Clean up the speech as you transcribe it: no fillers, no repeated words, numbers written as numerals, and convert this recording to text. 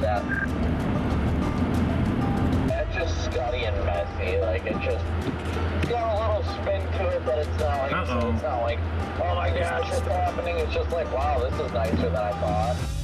that. That's just scuddy and messy. Like, it's got a little spin to it, but it's not like, it's not like, oh my gosh, what's happening? It's just like, wow, this is nicer than I thought.